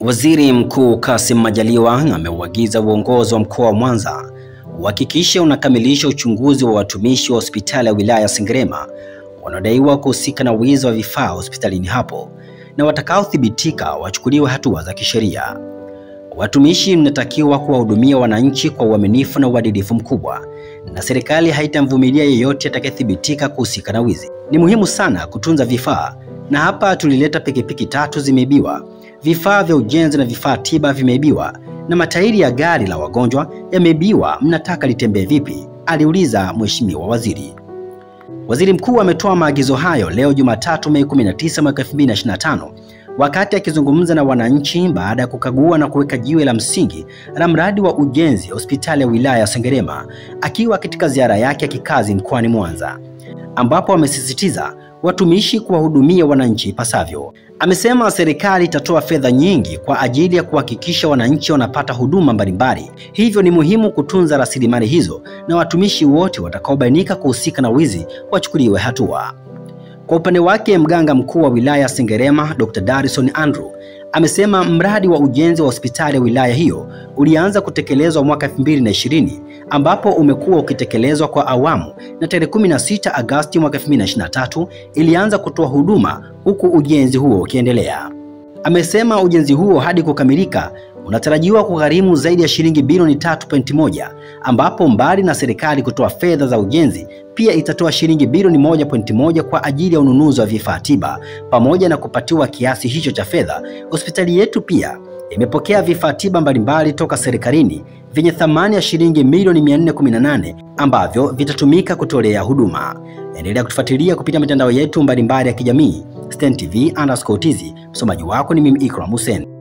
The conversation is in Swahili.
Waziri Mkuu Kassim Majaliwa ameuagiza uongozi wa mkoa wa Mwanza uhakikishe unakamilisha uchunguzi wa watumishi wa hospitali ya wilaya ya Sengerema wanaodaiwa kuhusika na wizi wa vifaa hospitalini hapo, na watakaothibitika wachukuliwe hatua za kisheria. Watumishi mnatakiwa kuwahudumia wananchi kwa uaminifu na uadilifu mkubwa, na serikali haitamvumilia yeyote atakayethibitika kuhusika na wizi. Ni muhimu sana kutunza vifaa, na hapa tulileta pikipiki 3 zimeibiwa, vifaa vya ujenzi na vifaa tiba vimeibiwa, na matairi ya gari la wagonjwa yameibiwa. Mnataka litembee vipi? Aliuliza Mheshimiwa Waziri. Waziri Mkuu ametoa maagizo hayo leo Jumatatu Mei 19 mwaka 2025 wakati akizungumza na wananchi baada ya kukagua na kuweka jiwe la msingi la mradi wa ujenzi hospitali ya wilaya ya Sengerema, akiwa katika ziara yake ya kikazi mkoani Mwanza, ambapo amesisitiza watumishi kuwahudumia wananchi pasavyo. Amesema serikali itatoa fedha nyingi kwa ajili ya kuhakikisha wananchi wanapata huduma mbalimbali, hivyo ni muhimu kutunza rasilimali hizo, na watumishi wote watakaobainika kuhusika na wizi wachukuliwe hatua. Kwa upande wake, mganga mkuu wa wilaya ya Sengerema Dr. Darison Andrew amesema mradi wa ujenzi wa hospitali ya wilaya hiyo ulianza kutekelezwa mwaka 2020 ambapo umekuwa ukitekelezwa kwa awamu, na tarehe 16 Agosti mwaka 2023 ilianza kutoa huduma huku ujenzi huo ukiendelea. Amesema ujenzi huo hadi kukamilika unatarajiwa kugharimu zaidi ya shilingi bilioni 3.1, ambapo mbali na serikali kutoa fedha za ujenzi, pia itatoa shilingi bilioni 1.1 kwa ajili ya ununuzi wa vifaa tiba. Pamoja na kupatiwa kiasi hicho cha fedha, hospitali yetu pia imepokea vifaa tiba mbalimbali toka serikalini vyenye thamani ya shilingi milioni 418 ambavyo vitatumika kutolea huduma. Endelea kutufuatilia kupitia mitandao yetu mbalimbali ya kijamii. Stein TV_TZ. Msomaji wako ni mimi Ikram Hussein.